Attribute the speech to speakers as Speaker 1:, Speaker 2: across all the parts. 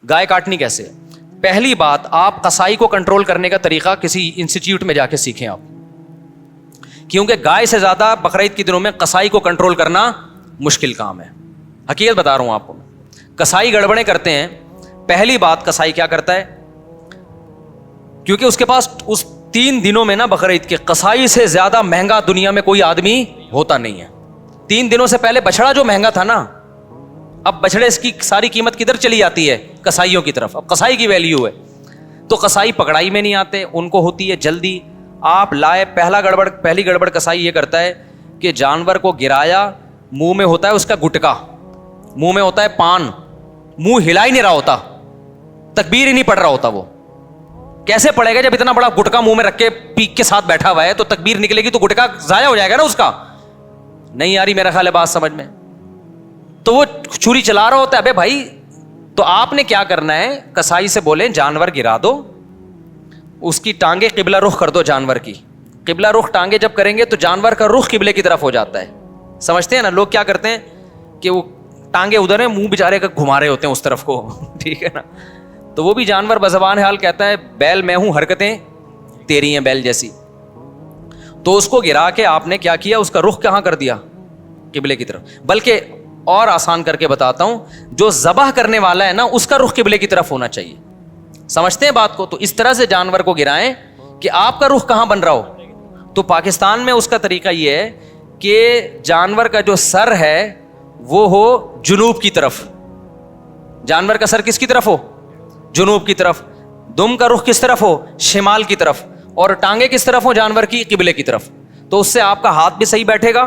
Speaker 1: گائے کاٹنی کیسے ہے؟ پہلی بات، آپ قصائی کو کنٹرول کرنے کا طریقہ کسی انسٹیٹیوٹ میں جا کے سیکھیں آپ، کیونکہ گائے سے زیادہ بقرعید کے دنوں میں قصائی کو کنٹرول کرنا مشکل کام ہے. حقیقت بتا رہا ہوں آپ کو. قصائی گڑبڑیں کرتے ہیں. پہلی بات، قصائی کیا کرتا ہے، کیونکہ اس کے پاس اس 3 دنوں میں نا بقرعید کے، قصائی سے زیادہ مہنگا دنیا میں کوئی آدمی ہوتا نہیں ہے. 3 دنوں سے پہلے بچڑا جو مہنگا تھا نا، اب بچڑے اس کی ساری قیمت کدھر چلی جاتی ہے؟ قصائیوں کی طرف. اب قصائی کی ویلیو ہے. تو قصائی پکڑائی میں نہیں آتے، ان کو ہوتی ہے جلدی. آپ لائے، پہلی گڑبڑ قصائی یہ کرتا ہے کہ جانور کو گرایا، منہ میں ہوتا ہے اس کا گٹکا، منہ میں ہوتا ہے پان، منہ ہلا ہی نہیں رہا ہوتا، تکبیر ہی نہیں پڑھ رہا ہوتا. وہ کیسے پڑے گا جب اتنا بڑا گٹکا منہ میں رکھ کے پیک کے ساتھ بیٹھا ہوا ہے؟ تو تکبیر نکلے گی تو گٹکا ضائع ہو جائے گا نا اس کا. نہیں آ رہی میرا خیال ہے بات سمجھ میں. تو وہ چھری چلا رہا ہوتا ہے. ابے بھائی، تو آپ نے کیا کرنا ہے، قصائی سے بولیں جانور گرا دو، اس کی ٹانگیں قبلہ رخ کر دو. جانور کی قبلہ رخ ٹانگیں جب کریں گے تو جانور کا رخ قبلے کی طرف ہو جاتا ہے. سمجھتے ہیں نا؟ لوگ کیا کرتے ہیں کہ وہ ٹانگیں ادھر ہیں، منہ بیچارے کا گھما رہے ہوتے ہیں اس طرف کو. ٹھیک ہے نا؟ تو وہ بھی جانور بزبان حال کہتا ہے بیل میں ہوں، حرکتیں تیری ہیں بیل جیسی. تو اس کو گرا کے آپ نے کیا کیا، اس کا رخ کہاں کر دیا؟ قبلے کی طرف. بلکہ اور آسان کر کے بتاتا ہوں، جو ذبح کرنے والا ہے نا، اس کا رخ قبلے کی طرف ہونا چاہیے. سمجھتے ہیں بات کو؟ تو اس طرح سے جانور کو گرائیں کہ آپ کا رخ کہاں بن رہا ہو. تو پاکستان میں اس کا طریقہ یہ ہے کہ جانور کا جو سر ہے وہ ہو جنوب کی طرف. جانور کا سر کس کی طرف ہو؟ جنوب کی طرف. دم کا رخ کس طرف ہو؟ شمال کی طرف. اور ٹانگیں کس طرف ہو جانور کی؟ قبلے کی طرف. تو اس سے آپ کا ہاتھ بھی صحیح بیٹھے گا،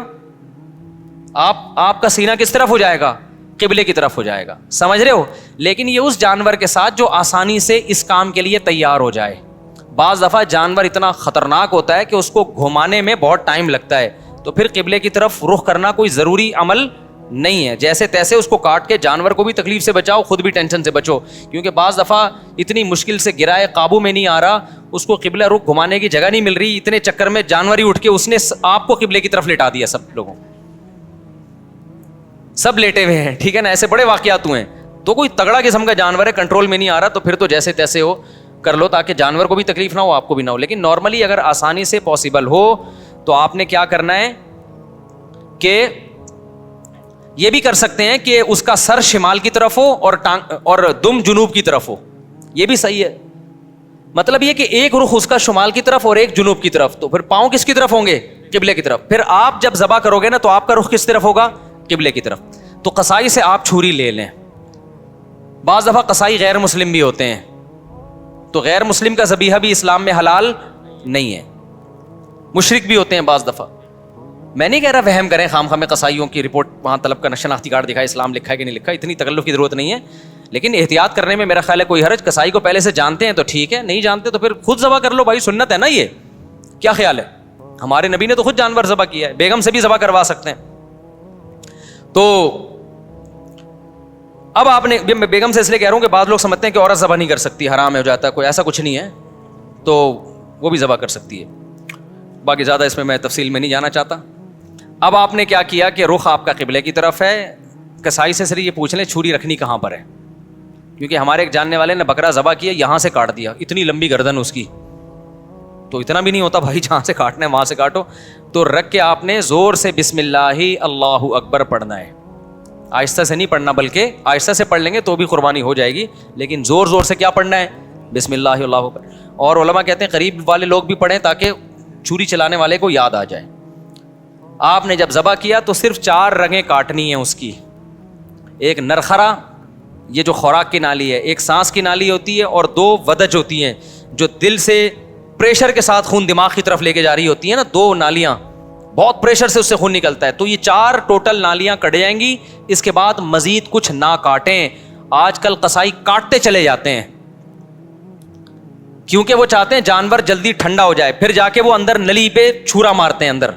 Speaker 1: آپ کا سینہ کس طرف ہو جائے گا؟ قبلے کی طرف ہو جائے گا. سمجھ رہے ہو؟ لیکن یہ اس جانور کے ساتھ جو آسانی سے اس کام کے لیے تیار ہو جائے. بعض دفعہ جانور اتنا خطرناک ہوتا ہے کہ اس کو گھمانے میں بہت ٹائم لگتا ہے، تو پھر قبلے کی طرف رخ کرنا کوئی ضروری عمل نہیں ہے. جیسے تیسے اس کو کاٹ کے جانور کو بھی تکلیف سے بچاؤ، خود بھی ٹینشن سے بچو. کیونکہ بعض دفعہ اتنی مشکل سے گرائے، قابو میں نہیں آ رہا، اس کو قبلہ رخ گھمانے کی جگہ نہیں مل رہی، اتنے چکر میں جانور ہی اٹھ کے اس نے آپ کو قبلے کی طرف لٹا دیا. سب لوگوں سب لیٹے ہوئے ہیں. ٹھیک ہے نا؟ ایسے بڑے واقعات ہوئے ہیں. تو کوئی تگڑا قسم کا جانور ہے، کنٹرول میں نہیں آ رہا، تو پھر تو جیسے تیسے ہو کر لو، تاکہ جانور کو بھی تکلیف نہ ہو، آپ کو بھی نہ ہو. لیکن نارملی اگر آسانی سے پاسبل ہو تو آپ نے کیا کرنا ہے کہ یہ بھی کر سکتے ہیں کہ اس کا سر شمال کی طرف ہو اور دم جنوب کی طرف ہو. یہ بھی صحیح ہے. مطلب یہ کہ ایک رخ اس کا شمال کی طرف اور ایک جنوب کی طرف. تو پھر پاؤں کس کی طرف ہوں گے؟ قبلے کی طرف. پھر آپ جب ذبح کرو گے نا تو آپ کا رخ کس طرف ہوگا؟ قبلے کی طرف. تو قصائی سے آپ چھری لے لیں. بعض دفعہ قصائی غیر مسلم بھی ہوتے ہیں، تو غیر مسلم کا ذبیحہ بھی اسلام میں حلال نہیں ہے. مشرک بھی ہوتے ہیں بعض دفعہ. میں نہیں کہہ رہا وہم کریں خام خواہ میں قصائیوں کی رپورٹ وہاں طلب کا شناختی کارڈ دکھائے، اسلام لکھا ہے کہ نہیں لکھا، اتنی تکلف کی ضرورت نہیں ہے. لیکن احتیاط کرنے میں میرا خیال ہے کوئی حرج. قصائی کو پہلے سے جانتے ہیں تو ٹھیک ہے، نہیں جانتے تو پھر خود ذبح کر لو بھائی، سنت ہے نا. یہ کیا خیال ہے؟ ہمارے نبی نے تو خود جانور ذبح کیا ہے، بیگم سے بھی ذبح کروا سکتے ہیں. تو اب آپ نے، بیگم سے اس لیے کہہ رہا ہوں کہ بعض لوگ سمجھتے ہیں کہ عورت ذبح نہیں کر سکتی، حرام ہو جاتا ہے، کوئی ایسا کچھ نہیں ہے. تو وہ بھی ذبح کر سکتی ہے. باقی زیادہ اس میں میں تفصیل میں نہیں جانا چاہتا. اب آپ نے کیا کیا کہ رخ آپ کا قبلے کی طرف ہے. قصائی سے صرف یہ پوچھ لیں چھری رکھنی کہاں پر ہے، کیونکہ ہمارے ایک جاننے والے نے بکرا ذبح کیا، یہاں سے کاٹ دیا، اتنی لمبی گردن اس کی. تو اتنا بھی نہیں ہوتا بھائی، جہاں سے کاٹنا ہے وہاں سے کاٹو. تو رکھ کے آپ نے زور سے بسم اللہ اللہ اکبر پڑھنا ہے. آہستہ سے نہیں پڑھنا، بلکہ آہستہ سے پڑھ لیں گے تو بھی قربانی ہو جائے گی، لیکن زور زور سے کیا پڑھنا ہے؟ بسم اللہ اللہ اکبر. اور علماء کہتے ہیں قریب والے لوگ بھی پڑھیں تاکہ چھری چلانے والے کو یاد آ جائے. آپ نے جب ذبح کیا تو صرف 4 رگیں کاٹنی ہیں اس کی. ایک نرخرا، یہ جو خوراک کی نالی ہے، ایک سانس کی نالی ہوتی ہے، اور 2 ودج ہوتی ہیں جو دل سے پریشر کے ساتھ خون دماغ کی طرف لے کے جا رہی ہوتی ہیں نا، 2 نالیاں، بہت پریشر سے اس سے خون نکلتا ہے. تو یہ 4 ٹوٹل نالیاں کٹ جائیں گی. اس کے بعد مزید کچھ نہ کاٹیں. آج کل قصائی کاٹتے چلے جاتے ہیں کیونکہ وہ چاہتے ہیں جانور جلدی ٹھنڈا ہو جائے، پھر جا کے وہ اندر نلی پہ چھرا مارتے ہیں اندر.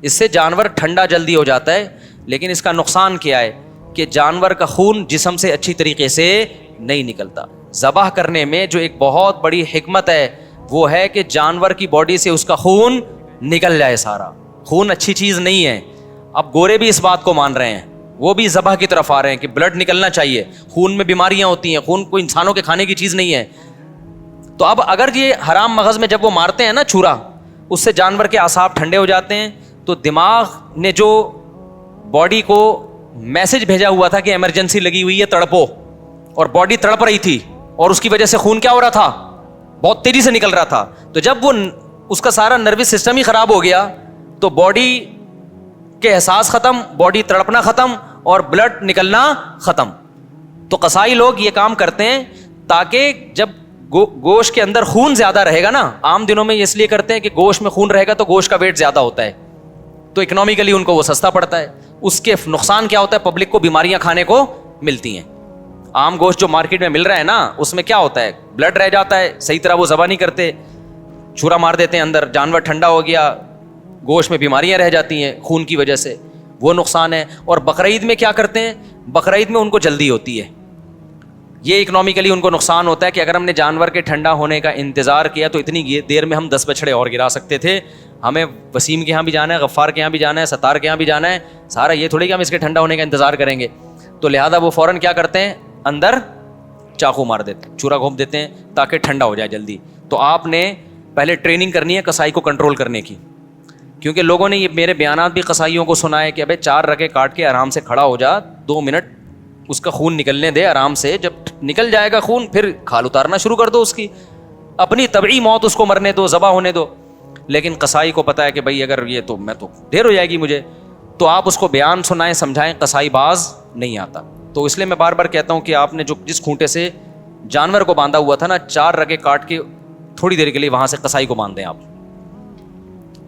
Speaker 1: اس سے جانور ٹھنڈا جلدی ہو جاتا ہے، لیکن اس کا نقصان کیا ہے کہ جانور کا خون جسم سے اچھی طریقے سے نہیں نکلتا. ذبح کرنے میں جو ایک بہت بڑی حکمت ہے وہ ہے کہ جانور کی باڈی سے اس کا خون نکل جائے سارا. خون اچھی چیز نہیں ہے. اب گورے بھی اس بات کو مان رہے ہیں. وہ بھی ذبح کی طرف آ رہے ہیں کہ بلڈ نکلنا چاہیے, خون میں بیماریاں ہوتی ہیں, خون کوئی انسانوں کے کھانے کی چیز نہیں ہے. تو اب اگر یہ حرام مغز میں جب وہ مارتے ہیں نا چھرا, اس سے جانور کے اعصاب ٹھنڈے ہو جاتے ہیں, تو دماغ نے جو باڈی کو میسج بھیجا ہوا تھا کہ ایمرجنسی لگی ہوئی ہے تڑپو, اور باڈی تڑپ رہی تھی, اور اس کی وجہ سے خون کیا ہو رہا تھا, بہت تیزی سے نکل رہا تھا. تو جب وہ اس کا سارا نروس سسٹم ہی خراب ہو گیا تو باڈی کے احساس ختم, باڈی تڑپنا ختم, اور بلڈ نکلنا ختم. تو قصائی لوگ یہ کام کرتے ہیں تاکہ جب گوشت کے اندر خون زیادہ رہے گا نا, عام دنوں میں اس لیے کرتے ہیں کہ گوشت میں خون رہے گا تو گوشت کا ویٹ زیادہ ہوتا ہے, تو اکنامیکلی ان کو وہ سستا پڑتا ہے. اس کے نقصان کیا ہوتا ہے, پبلک کو بیماریاں کھانے کو ملتی ہیں. عام گوشت جو مارکیٹ میں مل رہا ہے نا, اس میں کیا ہوتا ہے, بلڈ رہ جاتا ہے, صحیح طرح وہ ذبح نہیں کرتے, چھرا مار دیتے ہیں اندر, جانور ٹھنڈا ہو گیا, گوشت میں بیماریاں رہ جاتی ہیں خون کی وجہ سے, وہ نقصان ہے. اور بقرعید میں کیا کرتے ہیں, بقرعید میں ان کو جلدی ہوتی ہے, یہ اکنامیکلی ان کو نقصان ہوتا ہے کہ اگر ہم نے جانور کے ٹھنڈا ہونے کا انتظار کیا تو اتنی دیر میں ہم 10 بچڑے اور گرا سکتے تھے. ہمیں وسیم کے یہاں بھی جانا ہے, غفار کے یہاں بھی جانا ہے, ستار کے یہاں بھی جانا ہے, سارا یہ تھوڑی کہ ہم اس کے ٹھنڈا ہونے کا انتظار کریں گے. تو لہٰذا وہ فوراً کیا کرتے ہیں, اندر چاقو مار دیتے ہیں, چھرا گھونپ دیتے ہیں تاکہ ٹھنڈا ہو جائے جلدی. تو آپ نے پہلے ٹریننگ کرنی ہے قصائی کو کنٹرول کرنے کی, کیونکہ لوگوں نے یہ میرے بیانات بھی قصائیوں کو سنائے کہ ابے 4 رگے کاٹ کے آرام سے کھڑا ہو جا, 2 منٹ اس کا خون نکلنے دے آرام سے, جب نکل جائے گا خون پھر کھال اتارنا شروع کر دو, اس کی اپنی طبعی موت اس کو مرنے دو, ذبح ہونے دو. لیکن قصائی کو پتہ ہے کہ بھائی اگر یہ تو میں تو دیر ہو جائے گی مجھے, تو آپ اس کو بیان سنائیں, سمجھائیں, قصائی باز نہیں آتا. تو اس لیے میں بار بار کہتا ہوں کہ آپ نے جو جس کھونٹے سے جانور کو باندھا ہوا تھا نا, 4 رگے کاٹ کے تھوڑی دیر کے لیے وہاں سے قصائی کو باندھ دیں آپ.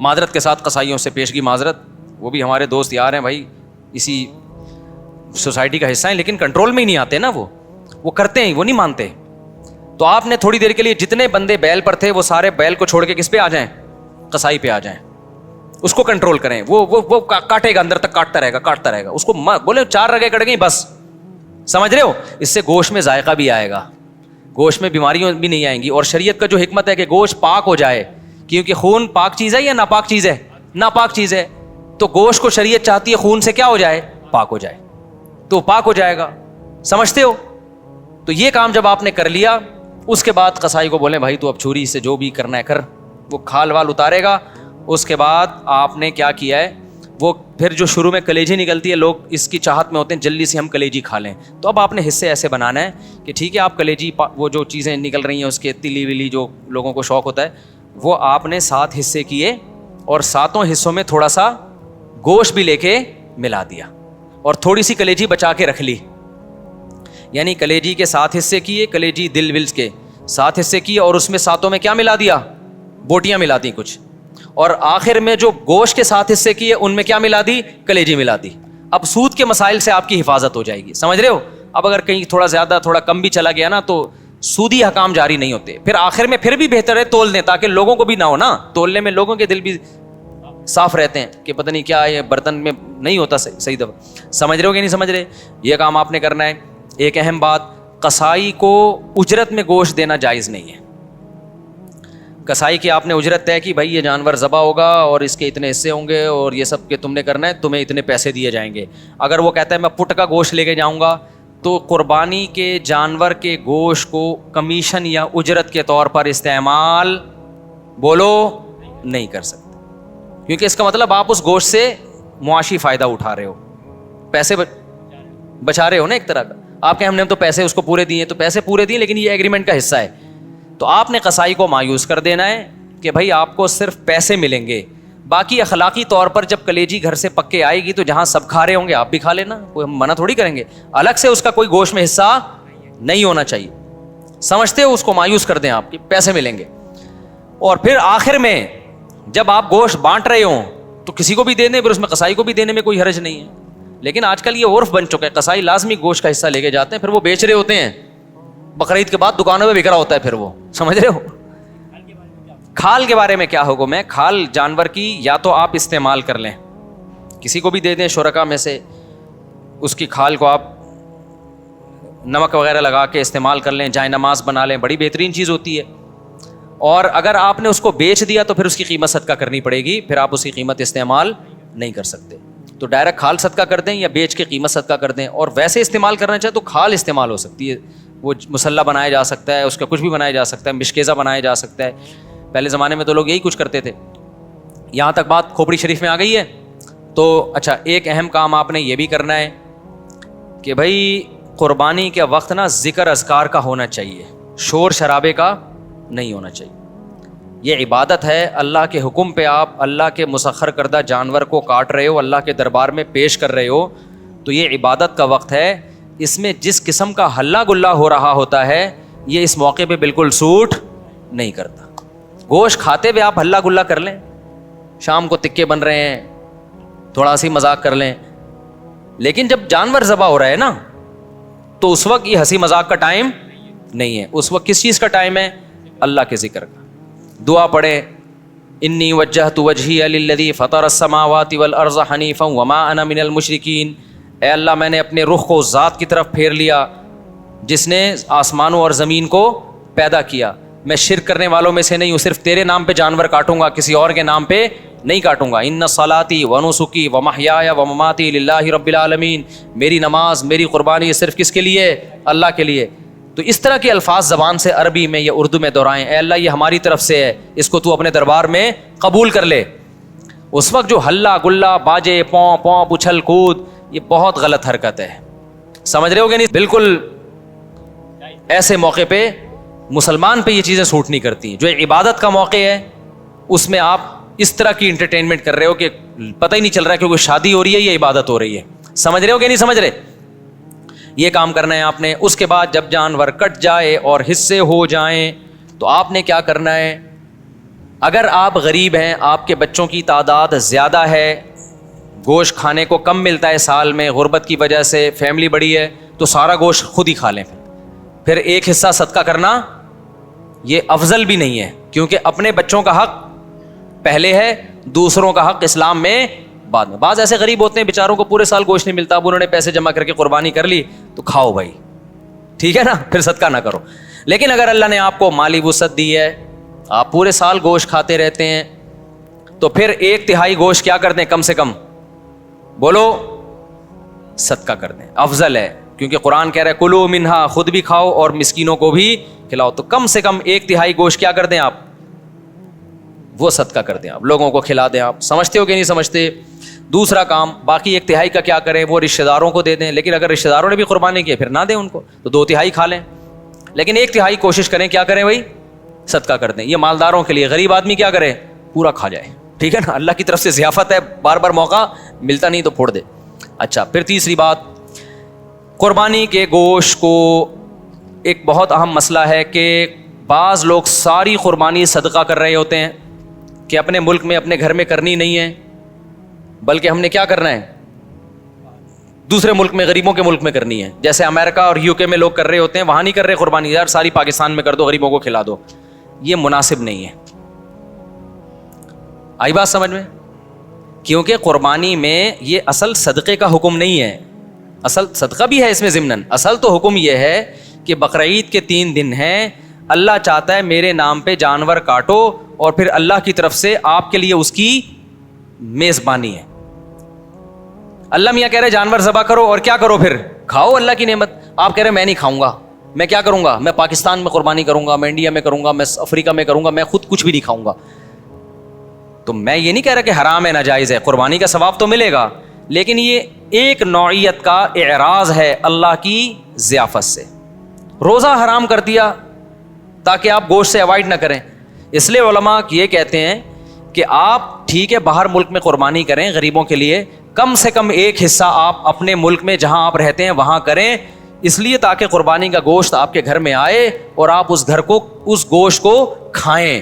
Speaker 1: معذرت کے ساتھ قصائیوں سے پیشگی معذرت, وہ بھی ہمارے دوست یار ہیں بھائی, اسی سوسائٹی کا حصہ ہیں, لیکن کنٹرول میں ہی نہیں آتے نا, وہ کرتے ہیں, وہ نہیں مانتے. تو آپ نے تھوڑی دیر کے لیے جتنے بندے بیل پر تھے وہ سارے بیل کو چھوڑ کے کس پہ آ جائیں, قصائی پہ آ جائیں, اس کو کنٹرول کریں. وہ کاٹے گا, اندر تک کاٹتا رہے گا, اس کو بولے 4 رگے کٹ گئی بس, سمجھ رہے ہو, اس سے گوشت میں ذائقہ بھی آئے گا, گوشت میں بیماریاں بھی نہیں آئیں گی. اور شریعت کا جو حکمت ہے کہ گوشت پاک ہو جائے, کیونکہ خون پاک چیز ہے یا ناپاک چیز ہے, ناپاک چیز ہے, تو گوشت کو شریعت چاہتی ہے خون سے کیا ہو جائے, پاک ہو جائے, تو پاک ہو جائے گا. سمجھتے ہو؟ تو یہ کام جب آپ نے کر لیا, اس کے بعد قصائی کو بولیں بھائی تو اب چھری سے جو بھی کرنا ہے کر, وہ کھال وال اتارے گا. اس کے بعد آپ نے کیا کیا ہے, وہ پھر جو شروع میں کلیجی نکلتی ہے, لوگ اس کی چاہت میں ہوتے ہیں جلدی سے ہم کلیجی کھا لیں. تو اب آپ نے حصے ایسے بنانا ہے کہ ٹھیک ہے آپ کلیجی, وہ جو چیزیں نکل رہی ہیں اس کے تلی ولی جو لوگوں کو شوق ہوتا ہے, وہ آپ نے 7 حصے کیے, اور 7 حصوں میں تھوڑا سا گوشت بھی لے کے ملا دیا, اور تھوڑی سی کلیجی بچا کے رکھ لی. یعنی کلیجی کے 7 حصے کیے, کلیجی دل ولز کے 7 حصے کیے, اور اس میں 7 میں کیا ملا دیا, بوٹیاں ملا دی کچھ, اور آخر میں جو گوشت کے 7 حصے کیے ان میں کیا ملا دی, کلیجی ملا دی. اب سود کے مسائل سے آپ کی حفاظت ہو جائے گی, سمجھ رہے ہو. اب اگر کہیں تھوڑا زیادہ تھوڑا کم بھی چلا گیا نا تو سودی حکام جاری نہیں ہوتے. پھر آخر میں پھر بھی بہتر ہے تول دیں, تاکہ لوگوں کو بھی نہ ہو نا, تولنے میں لوگوں کے دل بھی صاف رہتے ہیں کہ پتہ نہیں کیا یہ برتن میں نہیں ہوتا صحیح دفعہ. سمجھ رہے ہو کہ نہیں سمجھ رہے, یہ کام آپ نے کرنا ہے. ایک اہم بات, قصائی کو اجرت میں گوشت دینا جائز نہیں ہے. قصائی کی آپ نے اجرت طے کی, بھائی یہ جانور ذبح ہوگا اور اس کے اتنے حصے ہوں گے اور یہ سب کہ تم نے کرنا ہے, تمہیں اتنے پیسے دیے جائیں گے. اگر وہ کہتا ہے میں پٹ کا گوشت لے کے جاؤں گا, تو قربانی کے جانور کے گوشت کو کمیشن یا اجرت کے طور پر استعمال بولو نہیں کر سکتے, کیونکہ اس کا مطلب آپ اس گوشت سے معاشی فائدہ اٹھا رہے ہو, پیسے بچا رہے ہو نا ایک طرح کا. آپ کہ ہم نے تو پیسے اس کو پورے دیے, تو پیسے پورے دیے لیکن یہ ایگریمنٹ کا حصہ ہے. تو آپ نے قصائی کو مایوس کر دینا ہے کہ بھائی آپ کو صرف پیسے ملیں گے, باقی اخلاقی طور پر جب کلیجی گھر سے پکے آئے گی تو جہاں سب کھا رہے ہوں گے آپ بھی کھا لینا, کوئی ہم منع تھوڑی کریں گے. الگ سے اس کا کوئی گوشت میں حصہ نہیں ہونا چاہیے, سمجھتے ہو. اس کو مایوس کر دیں آپ, کے پیسے ملیں گے. اور پھر آخر میں جب آپ گوشت بانٹ رہے ہوں تو کسی کو بھی دے دیں, پھر اس میں قصائی کو بھی دینے میں کوئی حرج نہیں ہے. لیکن آج کل یہ عرف بن چکا ہے, قصائی لازمی گوشت کا حصہ لے کے جاتے ہیں, پھر وہ بیچ رہے ہوتے ہیں بقرعید کے بعد دکانوں میں بک رہا ہوتا ہے, پھر وہ سمجھ رہے ہو. کھال کے بارے میں کیا حکم ہے, کھال جانور کی یا تو آپ استعمال کر لیں, کسی کو بھی دے دیں شرکا میں سے, اس کی کھال کو آپ نمک وغیرہ لگا کے استعمال کر لیں, جائے نماز بنا لیں, بڑی بہترین چیز ہوتی ہے. اور اگر آپ نے اس کو بیچ دیا تو پھر اس کی قیمت صدقہ کرنی پڑے گی, پھر آپ اس کی قیمت استعمال نہیں کر سکتے. تو ڈائریکٹ کھال صدقہ کر دیں یا بیچ کے قیمت صدقہ کر دیں. اور ویسے استعمال کرنا چاہے تو کھال استعمال ہو سکتی ہے, وہ مسلح بنایا جا سکتا ہے, اس کا کچھ بھی بنایا جا سکتا ہے, مشکیزہ بنایا جا سکتا ہے. پہلے زمانے میں تو لوگ یہی کچھ کرتے تھے. یہاں تک بات کھوپڑی شریف میں آ گئی ہے. تو اچھا, ایک اہم کام آپ نے یہ بھی کرنا ہے کہ بھائی قربانی کے وقت نا ذکر اذکار کا ہونا چاہیے, شور شرابے کا نہیں ہونا چاہیے. یہ عبادت ہے, اللہ کے حکم پہ آپ اللہ کے مسخر کردہ جانور کو کاٹ رہے ہو, اللہ کے دربار میں پیش کر رہے ہو, تو یہ عبادت کا وقت ہے. اس میں جس قسم کا ہلہ گلا ہو رہا ہوتا ہے یہ اس موقع پہ بالکل سوٹ نہیں کرتا. گوشت کھاتے ہوئے آپ ہلہ گلا کر لیں, شام کو تکے بن رہے ہیں, تھوڑا سی مذاق کر لیں, لیکن جب جانور ذبح ہو رہا ہے نا تو اس وقت یہ ہنسی مذاق کا ٹائم نہیں ہے. اس وقت کس چیز کا ٹائم ہے؟ اللہ کے ذکر کا. دعا پڑھیں, انی وجہت وجہی للذی فطر السماوات والارض حنیفا وما انا من المشرکین. اے اللہ, میں نے اپنے رخ کو اس ذات کی طرف پھیر لیا جس نے آسمانوں اور زمین کو پیدا کیا. میں شرک کرنے والوں میں سے نہیں ہوں, صرف تیرے نام پہ جانور کاٹوں گا, کسی اور کے نام پہ نہیں کاٹوں گا. ان صلاتی ونسکی ومحیای ومماتی للہ رب العالمین. میری نماز, میری قربانی صرف کس کے لیے؟ اللہ کے لیے. تو اس طرح کے الفاظ زبان سے عربی میں یا اردو میں دہرائیں, اے اللہ یہ ہماری طرف سے ہے, اس کو تو اپنے دربار میں قبول کر لے. اس وقت جو ہلہ گلا, باجے, پوں پوں, اچھل کود, یہ بہت غلط حرکت ہے. سمجھ رہے ہو گے نہیں؟ بالکل ایسے موقع پہ مسلمان پہ یہ چیزیں سوٹ نہیں کرتی. جو عبادت کا موقع ہے اس میں آپ اس طرح کی انٹرٹینمنٹ کر رہے ہو کہ پتہ ہی نہیں چل رہا ہے کہ کوئی شادی ہو رہی ہے یا عبادت ہو رہی ہے. سمجھ رہے ہو کہ نہیں سمجھ رہے؟ یہ کام کرنا ہے آپ نے. اس کے بعد جب جانور کٹ جائے اور حصے ہو جائیں تو آپ نے کیا کرنا ہے؟ اگر آپ غریب ہیں, آپ کے بچوں کی تعداد زیادہ ہے, گوشت کھانے کو کم ملتا ہے سال میں, غربت کی وجہ سے فیملی بڑی ہے, تو سارا گوشت خود ہی کھا لیں. پھر ایک حصہ صدقہ کرنا یہ افضل بھی نہیں ہے, کیونکہ اپنے بچوں کا حق پہلے ہے, دوسروں کا حق اسلام میں بعد میں. بعض ایسے غریب ہوتے ہیں بیچاروں کو پورے سال گوشت نہیں ملتا, اب انہوں نے پیسے جمع کر کے قربانی کر لی, تو کھاؤ بھائی, ٹھیک ہے نا, پھر صدقہ نہ کرو. لیکن اگر اللہ نے آپ کو مالی وسعت دی ہے, آپ پورے سال گوشت کھاتے رہتے ہیں, تو پھر 1/3 گوشت کیا کر دیں؟ کم سے کم بولو, صدقہ کر دیں, افضل ہے. کیونکہ قرآن کہہ رہا ہے کلو منہا, خود بھی کھاؤ اور مسکینوں کو بھی کھلاؤ. تو کم سے کم 1/3 گوشت کیا کر دیں آپ؟ وہ صدقہ کر دیں, آپ لوگوں کو کھلا دیں. آپ سمجھتے ہو کہ نہیں سمجھتے؟ دوسرا کام, باقی 1/3 کا کیا کریں؟ وہ رشتہ داروں کو دے دیں. لیکن اگر رشتہ داروں نے بھی قربانی کی پھر نہ دیں ان کو, تو 2/3 کھا لیں. لیکن 1/3 کوشش کریں کیا کریں بھائی؟ صدقہ کر دیں. یہ مالداروں کے لیے, غریب آدمی کیا کرے؟ پورا کھا جائے, ٹھیک ہے نا, اللہ کی طرف سے ضیافت ہے, بار بار موقع ملتا نہیں تو پھوڑ دے. اچھا, پھر تیسری بات, قربانی کے گوشت کو ایک بہت اہم مسئلہ ہے کہ بعض لوگ ساری قربانی صدقہ کر رہے ہوتے ہیں کہ اپنے ملک میں, اپنے گھر میں کرنی نہیں ہے, بلکہ ہم نے کیا کرنا ہے؟ دوسرے ملک میں, غریبوں کے ملک میں کرنی ہے. جیسے امریکہ اور UK میں لوگ کر رہے ہوتے ہیں, وہاں نہیں کر رہے قربانی, یار ساری پاکستان میں کر دو, غریبوں کو کھلا دو. یہ مناسب نہیں ہے. آئی بات سمجھ میں؟ کیونکہ قربانی میں یہ اصل صدقے کا حکم نہیں ہے. اصل صدقہ بھی ہے اس میں ضمناً, اصل تو حکم یہ ہے کہ بقرعید کے 3 دن ہیں, اللہ چاہتا ہے میرے نام پہ جانور کاٹو اور پھر اللہ کی طرف سے آپ کے لیے اس کی میزبانی ہے. اللہ میاں کہہ رہے جانور ذبح کرو اور کیا کرو؟ پھر کھاؤ اللہ کی نعمت. آپ کہہ رہے میں نہیں کھاؤں گا, میں کیا کروں گا؟ میں پاکستان میں قربانی کروں گا, میں انڈیا میں کروں گا, میں افریقہ میں کروں گا, میں خود کچھ بھی نہیں کھاؤں گا. تو میں یہ نہیں کہہ رہا کہ حرام ہے, ناجائز ہے, قربانی کا ثواب تو ملے گا, لیکن یہ ایک نوعیت کا اعراض ہے اللہ کی ضیافت سے. روزہ حرام کر دیا تاکہ آپ گوشت سے اوائڈ نہ کریں. اس لیے علماء یہ کہتے ہیں کہ آپ ٹھیک ہے باہر ملک میں قربانی کریں غریبوں کے لیے, کم سے کم ایک حصہ آپ اپنے ملک میں جہاں آپ رہتے ہیں وہاں کریں, اس لیے تاکہ قربانی کا گوشت آپ کے گھر میں آئے اور آپ اس گھر کو, اس گوشت کو کھائیں.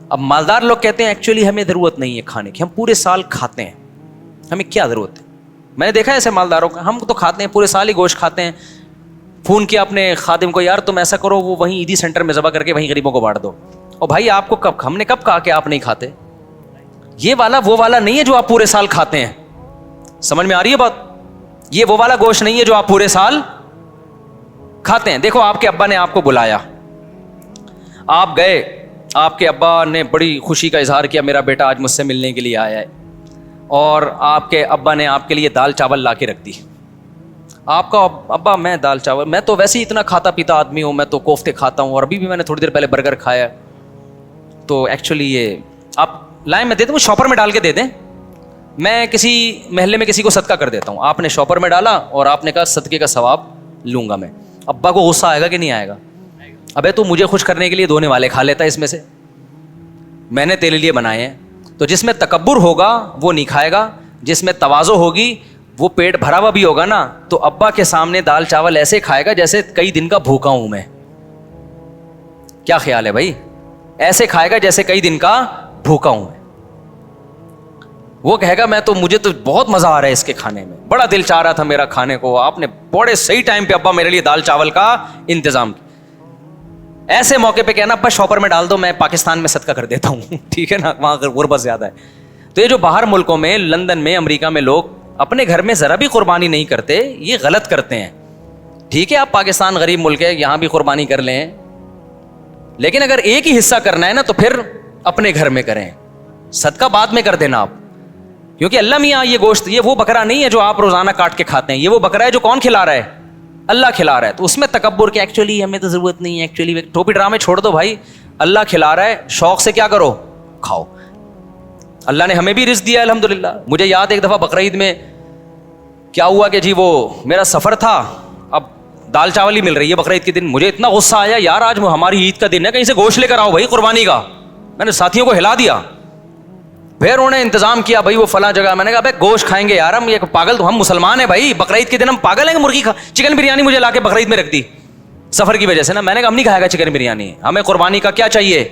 Speaker 1: اب مالدار لوگ کہتے ہیں ایکچولی ہمیں ضرورت نہیں ہے کھانے کی, ہم پورے سال کھاتے ہیں, ہمیں کیا ضرورت ہے. میں نے دیکھا ہے ایسے مالداروں کا, ہم تو کھاتے ہیں پورے سال ہی گوشت کھاتے ہیں. فون کیا اپنے خادم کو, یار تم ایسا کرو وہ وہیں عیدی سینٹر میں ذبح کر کے وہیں غریبوں کو بانٹ دو. اور بھائی آپ کو کب, ہم نے کب کہا کہ آپ نہیں کھاتے؟ یہ والا وہ والا نہیں ہے جو آپ پورے سال کھاتے ہیں. سمجھ میں آ رہی ہے بات؟ یہ وہ والا گوشت نہیں ہے جو آپ پورے سال کھاتے ہیں. دیکھو آپ کے ابا نے آپ کو بلایا, آپ گئے, آپ کے ابا نے بڑی خوشی کا اظہار کیا میرا بیٹا آج مجھ سے ملنے کے لیے آیا ہے. اور آپ کے ابا نے آپ کے لیے دال چاول لا کے رکھ دی. آپ کا ابا میں دال چاول, میں تو ویسے ہی اتنا کھاتا پیتا آدمی ہوں, میں تو کوفتے کھاتا ہوں, اور ابھی بھی میں نے تھوڑی دیر پہلے برگر کھایا. تو ایکچولی یہ آپ لائن میں دیتے ہیں, وہ شاپر میں ڈال کے دے دیں, میں کسی محلے میں کسی کو صدقہ کر دیتا ہوں. آپ نے شاپر میں ڈالا اور آپ نے کہا صدقے کا ثواب لوں گا میں. ابا کو غصہ آئے گا کہ نہیں آئے گا؟ ابے تو مجھے خوش کرنے کے لیے دھونے والے کھا لیتا ہے اس میں سے, میں نے تیرے لیے بنائے ہیں. تو جس میں تکبر ہوگا وہ نہیں کھائے گا, جس میں تواضع ہوگی وہ پیٹ بھرا ہوا بھی ہوگا نا, تو ابا کے سامنے دال چاول ایسے کھائے گا جیسے کئی دن کا بھوکا ہوں میں. کیا خیال ہے بھائی؟ ایسے کھائے گا جیسے کئی دن کا بھوکا ہوں میں. وہ کہے گا میں تو, مجھے تو بہت مزہ آ رہا ہے اس کے کھانے میں, بڑا دل چاہ رہا تھا میرا کھانے کو, آپ نے بڑے صحیح ٹائم پہ ابا میرے لیے دال چاول کا انتظام کیا. ایسے موقع پہ کہنا ابا شاپر میں ڈال دو, میں پاکستان میں صدقہ کر دیتا ہوں. ٹھیک ہے نا, وہاں غربت زیادہ ہے. تو یہ جو باہر ملکوں میں, لندن میں, امریکہ میں لوگ اپنے گھر میں ذرا بھی قربانی نہیں کرتے, یہ غلط کرتے ہیں. ٹھیک ہے, آپ پاکستان غریب ملک ہے, یہاں بھی قربانی کر لیں, لیکن اگر ایک ہی حصہ کرنا ہے نا تو پھر اپنے گھر میں کریں, صدقہ بعد میں کر دینا آپ. کیونکہ اللہ میاں یہ گوشت, یہ وہ بکرا نہیں ہے جو آپ روزانہ کاٹ کے کھاتے ہیں, یہ وہ بکرا ہے جو کون کھلا رہا ہے؟ اللہ کھلا رہا ہے. تو اس میں تکبر کہ ایکچولی ہمیں تو ضرورت نہیں ہے, ایکچولی ٹوپی ڈرامے چھوڑ دو بھائی, اللہ کھلا رہا ہے, شوق سے کیا کرو, کھاؤ. اللہ نے ہمیں بھی رزق دیا ہے الحمدللہ. مجھے یاد ایک دفعہ بقرعید میں کیا ہوا کہ جی وہ میرا سفر تھا, اب دال چاول ہی مل رہی ہے بقرعید کے دن. مجھے اتنا غصہ آیا, یار آج ہماری عید کا دن ہے, کہیں سے گوشت لے کر آؤ بھائی قربانی کا. میں نے ساتھیوں کو ہلا دیا, پھر انہوں نے انتظام کیا بھائی وہ فلاں جگہ. میں نے کہا بھائی گوشت کھائیں گے یار, ہم یہ پاگل, تو ہم مسلمان ہیں بھائی, بقرعید کے دن ہم پاگل ہیں کہ مرغی چکن بریانی مجھے لا کے بقرعید میں رکھ دی سفر کی وجہ سے نا. میں نے کہا ہم نہیں کھائے گا چکن بریانی, ہمیں قربانی کا کیا چاہیے,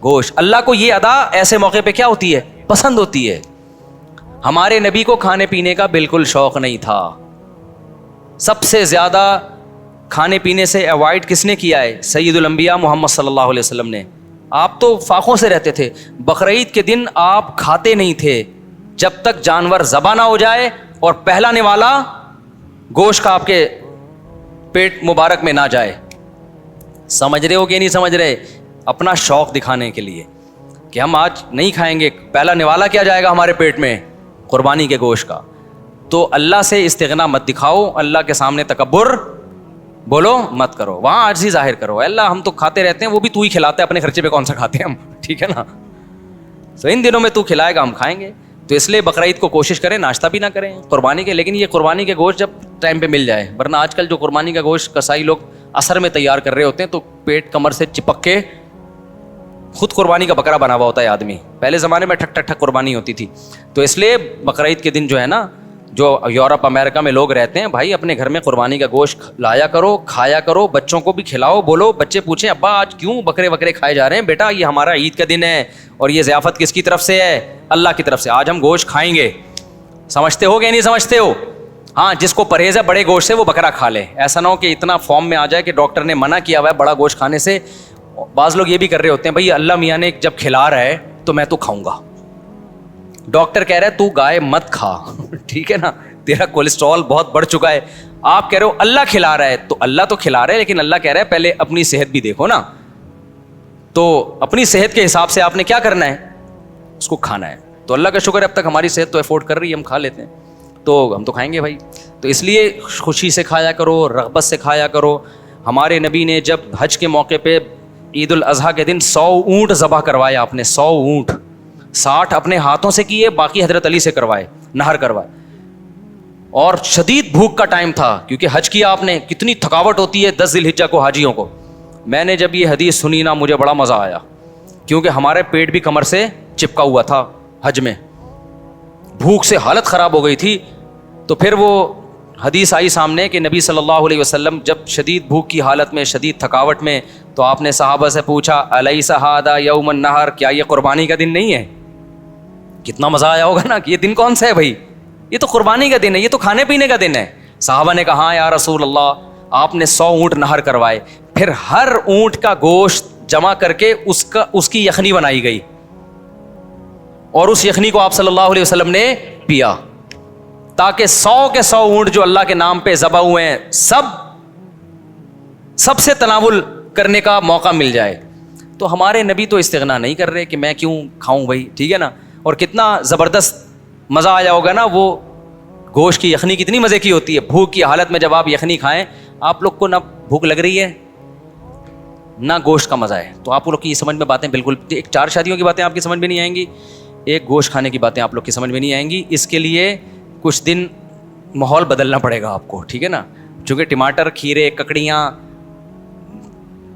Speaker 1: گوشت. اللہ کو یہ ادا ایسے موقع پہ کیا ہوتی ہے, پسند ہوتی ہے. ہمارے نبی کو کھانے پینے کا بالکل شوق نہیں تھا. سب سے زیادہ کھانے پینے سے اوائڈ کس نے کیا ہے؟ سید الانبیاء محمد صلی اللہ علیہ وسلم نے. آپ تو فاقوں سے رہتے تھے. بقرعید کے دن آپ کھاتے نہیں تھے جب تک جانور ذبح نہ ہو جائے اور پہلا نوالا گوشت کا آپ کے پیٹ مبارک میں نہ جائے. سمجھ رہے ہو کہ نہیں سمجھ رہے؟ اپنا شوق دکھانے کے لیے کہ ہم آج نہیں کھائیں گے, پہلا نوالا کیا جائے گا ہمارے پیٹ میں, قربانی کے گوشت کا. تو اللہ سے استغنا مت دکھاؤ, اللہ کے سامنے تکبر بولو مت کرو, وہاں عاجزی ظاہر کرو. اللہ ہم تو کھاتے رہتے ہیں, وہ بھی تو ہی کھلاتے ہیں, اپنے خرچے پہ کون سا کھاتے ہیں ہم, ٹھیک ہے نا. تو ان دنوں میں تو کھلائے گا, ہم کھائیں گے. تو اس لیے بقرعید کو کوشش کریں ناشتہ بھی نہ کریں قربانی کے, لیکن یہ قربانی کے گوشت جب ٹائم پہ مل جائے. ورنہ آج کل جو قربانی کا گوشت کسائی لوگ عصر میں تیار کر رہے ہوتے ہیں تو پیٹ کمر سے چپک کے خود قربانی کا بکرا بنا ہوا ہوتا ہے آدمی. پہلے زمانے میں ٹھک ٹھک ٹھک قربانی ہوتی تھی. تو اس لیے بقرعید کے دن جو ہے نا, جو یورپ امریکہ میں لوگ رہتے ہیں, بھائی اپنے گھر میں قربانی کا گوشت لایا کرو, کھایا کرو, بچوں کو بھی کھلاؤ. بولو, بچے پوچھیں ابا آج کیوں بکرے وکرے کھائے جا رہے ہیں؟ بیٹا یہ ہمارا عید کا دن ہے اور یہ ضیافت کس کی طرف سے ہے؟ اللہ کی طرف سے. آج ہم گوشت کھائیں گے. سمجھتے ہو کہ نہیں سمجھتے ہو؟ ہاں, جس کو پرہیز ہے بڑے گوشت سے وہ بکرا کھا لے. ایسا نہ ہو کہ اتنا فارم میں آ جائے کہ ڈاکٹر نے منع کیا ہوا ہے بڑا گوشت کھانے سے. بعض لوگ یہ بھی کر رہے ہوتے ہیں, بھائی اللہ میاں نے جب کھلا رہا ہے تو میں تو کھاؤں گا. ڈاکٹر کہہ رہا ہے تو گائے مت کھا, ٹھیک ہے نا, تیرا کولیسٹرول بہت بڑھ چکا ہے. آپ کہہ رہے ہو اللہ کھلا رہا ہے, تو اللہ تو کھلا رہا ہے, لیکن اللہ کہہ رہا ہے پہلے اپنی صحت بھی دیکھو نا. تو اپنی صحت کے حساب سے آپ نے کیا کرنا ہے, اس کو کھانا ہے. تو اللہ کا شکر ہے اب تک ہماری صحت تو افورڈ کر رہی ہے, ہم کھا لیتے ہیں, تو ہم تو کھائیں گے بھائی. تو اس لیے خوشی سے کھایا کرو, رغبت سے کھایا کرو. ہمارے نبی نے جب حج کے موقع پہ عید الاضحیٰ کے دن 100 اونٹ ذبح کروائے, آپ نے 100 اونٹ, 60 اپنے ہاتھوں سے کیے, باقی حضرت علی سے کروائے, نہر کروائے. اور شدید بھوک کا ٹائم تھا کیونکہ حج کیا آپ نے, کتنی تھکاوٹ ہوتی ہے 10 ذی الحجہ کو حاجیوں کو. میں نے جب یہ حدیث سنی نا مجھے بڑا مزہ آیا, کیونکہ ہمارے پیٹ بھی کمر سے چپکا ہوا تھا حج میں, بھوک سے حالت خراب ہو گئی تھی. تو پھر وہ حدیث آئی سامنے کہ نبی صلی اللہ علیہ وسلم جب شدید بھوک کی حالت میں, شدید تھکاوٹ میں, تو آپ نے صحابہ سے پوچھا الیس ھذا یوم النحر, کیا یہ قربانی کا دن نہیں ہے؟ کتنا مزہ آیا ہوگا نا کہ یہ دن کون سا ہے بھائی, یہ تو قربانی کا دن ہے, یہ تو کھانے پینے کا دن ہے. صحابہ نے کہا ہاں یا رسول اللہ. آپ نے 100 اونٹ نہر کروائے, پھر ہر اونٹ کا گوشت جمع کر کے اس کی یخنی بنائی گئی, اور اس یخنی کو آپ صلی اللہ علیہ وسلم نے پیا, تاکہ 100 کے 100 اونٹ جو اللہ کے نام پہ ذبح ہوئے ہیں سب سے تناول کرنے کا موقع مل جائے. تو ہمارے نبی تو استغنا نہیں کر رہے کہ میں کیوں کھاؤں بھائی, ٹھیک ہے نا. اور کتنا زبردست مزہ آیا ہوگا نا وہ گوشت کی یخنی کتنی مزے کی ہوتی ہے. بھوک کی حالت میں جب آپ یخنی کھائیں, آپ لوگ کو نہ بھوک لگ رہی ہے نہ گوشت کا مزہ ہے, تو آپ لوگ کی یہ سمجھ میں باتیں بالکل, ایک 4 شادیوں کی باتیں آپ کی سمجھ میں نہیں آئیں گی, ایک گوشت کھانے کی باتیں آپ لوگ کی سمجھ میں نہیں آئیں گی. اس کے لیے کچھ دن ماحول بدلنا پڑے گا آپ کو, ٹھیک ہے نا. چونکہ ٹماٹر, کھیرے, ککڑیاں,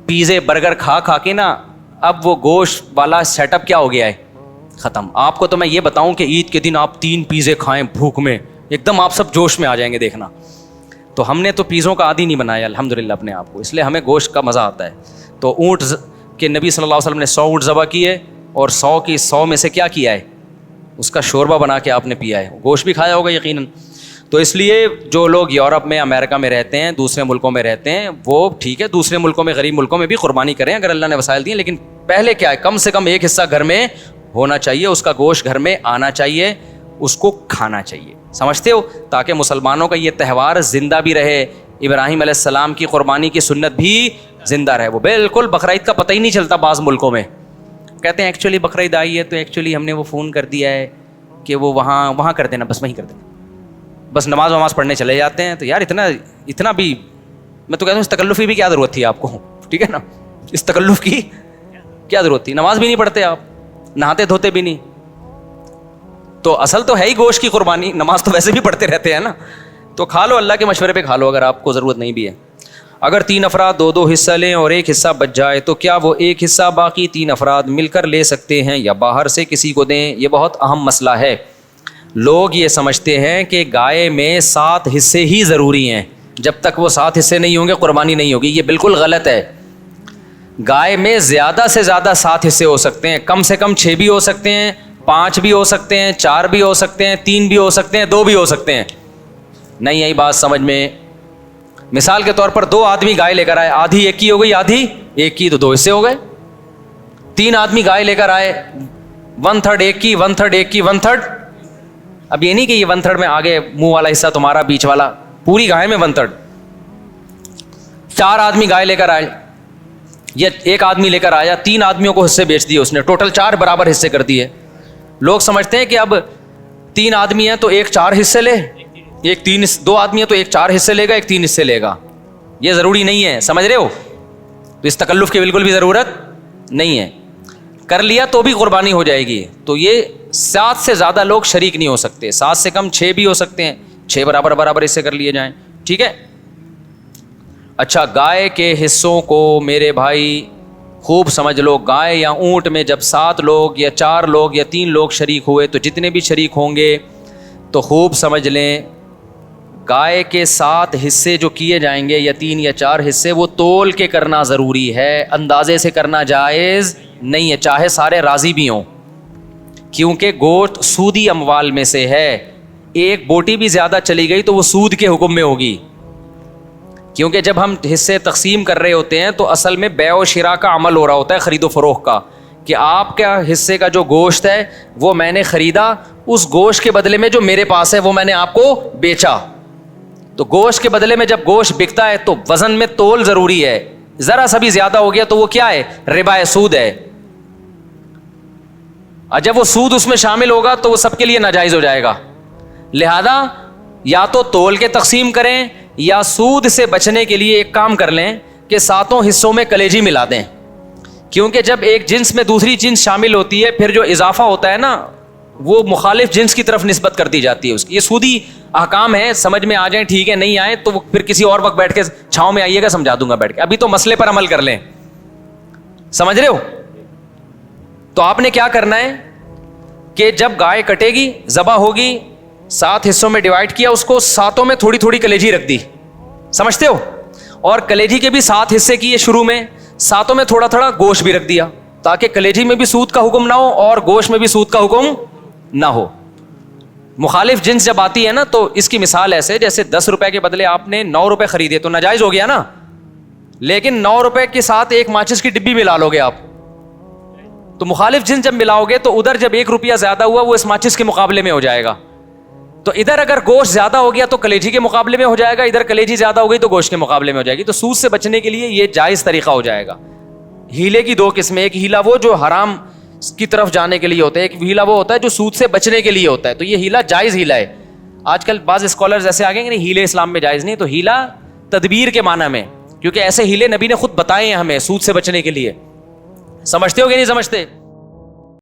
Speaker 1: پیزے, برگر کھا کے نا اب وہ گوشت والا سیٹ اپ کیا ہو گیا ہے, ختم. آپ کو تو میں یہ بتاؤں کہ عید کے دن آپ 3 پیزے کھائیں بھوک میں, ایک دم آپ سب جوش میں آ جائیں گے, دیکھنا. تو ہم نے تو پیزوں کا عادی نہیں بنایا الحمدللہ اپنے آپ کو, اس لیے ہمیں گوشت کا مزہ آتا ہے. تو اونٹ کے نبی صلی اللہ علیہ وسلم نے 100 اونٹ ذبح کیے, اور 100 میں سے کیا کیا ہے, اس کا شوربہ بنا کے آپ نے پیا ہے. گوشت بھی کھایا ہوگا یقیناً. تو اس لیے جو لوگ یورپ میں, امریکہ میں رہتے ہیں, دوسرے ملکوں میں رہتے ہیں, وہ ٹھیک ہے دوسرے ملکوں میں, غریب ملکوں میں بھی قربانی کریں اگر اللہ نے وسائل دیے, لیکن پہلے کیا ہے, کم سے کم ایک حصہ گھر میں ہونا چاہیے, اس کا گوشت گھر میں آنا چاہیے, اس کو کھانا چاہیے. سمجھتے ہو, تاکہ مسلمانوں کا یہ تہوار زندہ بھی رہے, ابراہیم علیہ السلام کی قربانی کی سنت بھی زندہ رہے. وہ بالکل بقرعید کا پتہ ہی نہیں چلتا بعض ملکوں میں, کہتے ہیں ایکچولی بقرعید آئی ہے تو ایکچولی ہم نے وہ فون کر دیا ہے کہ وہ وہاں کر دینا, بس وہیں کر دینا, بس نماز پڑھنے چلے جاتے ہیں. تو یار اتنا بھی, میں تو کہتا ہوں اس تکلف کی بھی کیا ضرورت تھی آپ کو, ٹھیک ہے نا, اس تکلف کی کیا ضرورت تھی. نماز بھی نہیں پڑھتے آپ, نہاتے دھوتے بھی نہیں, تو اصل تو ہے ہی گوشت کی قربانی, نماز تو ویسے بھی پڑھتے رہتے ہیں نا. تو کھا لو, اللہ کے مشورے پہ کھا لو اگر آپ کو ضرورت نہیں بھی ہے. اگر 3 افراد 2 حصہ لیں اور ایک حصہ بچ جائے تو کیا وہ ایک حصہ باقی 3 افراد مل کر لے سکتے ہیں یا باہر سے کسی کو دیں؟ یہ بہت اہم مسئلہ ہے. لوگ یہ سمجھتے ہیں کہ گائے میں 7 حصے ہی ضروری ہیں, جب تک وہ 7 حصے نہیں ہوں گے قربانی نہیں ہوگی. یہ بالکل غلط ہے. گائے میں زیادہ سے زیادہ 7 حصے ہو سکتے ہیں, کم سے کم 6 بھی ہو سکتے ہیں, 5 بھی ہو سکتے ہیں, 4 بھی ہو سکتے ہیں, 3 بھی ہو سکتے ہیں, 2 بھی ہو سکتے ہیں. نہیں آئی بات سمجھ میں؟ مثال کے طور پر 2 آدمی گائے لے کر آئے, آدھی ایک کی ہو گئی, آدھی ایک کی, تو 2 حصے ہو گئے. 3 آدمی گائے لے کر آئے, 1/3 ایک کی, 1/3 ایک کی, 1/3. اب یہ نہیں کہ یہ 1/3 میں آگے منہ والا حصہ تمہارا, بیچ والا, پوری گائے میں 1/3. 4 آدمی گائے لے کر آئے, یا 1 آدمی لے کر آیا, 3 آدمیوں کو حصے بیچ دیے اس نے, ٹوٹل 4 برابر حصے کر دیے. لوگ سمجھتے ہیں کہ اب 3 آدمی ہیں تو ایک 4 حصے لے, 2 آدمی ہیں تو ایک 4 حصے لے گا, ایک 3 حصے لے گا. یہ ضروری نہیں ہے, سمجھ رہے ہو؟ تو اس تکلف کی بالکل بھی ضرورت نہیں ہے. کر لیا تو بھی قربانی ہو جائے گی. تو یہ 7 سے زیادہ لوگ شریک نہیں ہو سکتے, 7 سے کم 6 بھی ہو سکتے ہیں, 6 برابر حصے کر لیے جائیں, ٹھیک ہے. اچھا, گائے کے حصوں کو میرے بھائی خوب سمجھ لو. گائے یا اونٹ میں جب 7 لوگ یا 4 لوگ یا 3 لوگ شریک ہوئے تو جتنے بھی شریک ہوں گے تو خوب سمجھ لیں, گائے کے 7 حصے جو کیے جائیں گے یا 3 یا 4 حصے, وہ تول کے کرنا ضروری ہے, اندازے سے کرنا جائز نہیں ہے, چاہے سارے راضی بھی ہوں, کیونکہ گوشت سودی اموال میں سے ہے. ایک بوٹی بھی زیادہ چلی گئی تو وہ سود کے حکم میں ہوگی, کیونکہ جب ہم حصے تقسیم کر رہے ہوتے ہیں تو اصل میں بیع و شراء کا عمل ہو رہا ہوتا ہے, خرید و فروخت کا, کہ آپ کا حصے کا جو گوشت ہے وہ میں نے خریدا, اس گوشت کے بدلے میں جو میرے پاس ہے وہ میں نے آپ کو بیچا. تو گوشت کے بدلے میں جب گوشت بکتا ہے تو وزن میں تول ضروری ہے, ذرا سا بھی زیادہ ہو گیا تو وہ کیا ہے, ربا ہے, سود ہے. اور جب وہ سود اس میں شامل ہوگا تو وہ سب کے لیے ناجائز ہو جائے گا. لہذا یا تو تول کے تقسیم کریں, یا سود سے بچنے کے لیے ایک کام کر لیں کہ 7 حصوں میں کلیجی ملا دیں, کیونکہ جب ایک جنس میں دوسری جنس شامل ہوتی ہے پھر جو اضافہ ہوتا ہے نا وہ مخالف جنس کی طرف نسبت کر دی جاتی ہے اس کی. یہ سودی احکام ہے, سمجھ میں آ جائیں ٹھیک ہے, نہیں آئے تو پھر کسی اور وقت بیٹھ کے چھاؤں میں آئیے گا, سمجھا دوں گا بیٹھ کے. ابھی تو مسئلے پر عمل کر لیں, سمجھ رہے ہو؟ تو آپ نے کیا کرنا ہے کہ جب گائے کٹے گی, ذبح ہوگی, 7 حصوں میں ڈیوائڈ کیا, اس کو 7 میں تھوڑی تھوڑی کلیجی رکھ دی, سمجھتے ہو؟ اور کلیجی کے بھی 7 حصے کیے شروع میں, 7 میں تھوڑا تھوڑا گوشت بھی رکھ دیا, تاکہ کلیجی میں بھی سود کا حکم نہ ہو اور گوشت میں بھی سود کا حکم نہ ہو. مخالف جنس جب آتی ہے نا تو اس کی مثال ایسے, جیسے 10 روپے کے بدلے آپ نے 9 روپے خریدے تو ناجائز ہو گیا نا, لیکن 9 روپے کے ساتھ ایک ماچس کی ڈبی ملا لو گے آپ, تو مخالف جنس جب ملاؤ گے تو ادھر جب 1 روپیہ زیادہ ہوا وہ اس ماچس کے مقابلے میں ہو جائے گا. تو ادھر اگر گوشت زیادہ ہو گیا تو کلیجی کے مقابلے میں ہو جائے گا, ادھر کلیجی زیادہ ہو گئی تو گوشت کے مقابلے میں ہو جائے گی. تو سود سے بچنے کے لیے یہ جائز طریقہ ہو جائے گا. ہیلے کی 2 قسمیں, ایک ہیلا وہ جو حرام کی طرف جانے کے لیے ہوتا ہے, ایک ہیلا وہ ہوتا ہے جو سود سے بچنے کے لیے ہوتا ہے. تو یہ ہیلا جائز ہیلا ہے. آج کل بعض اسکالرز ایسے آ گئے کہ نہیں ہیلے اسلام میں جائز نہیں, تو ہیلا تدبیر کے معنی میں, کیونکہ ایسے ہیلے نبی نے خود بتائے ہیں ہمیں سود سے بچنے کے لیے. سمجھتے ہو کہ نہیں سمجھتے؟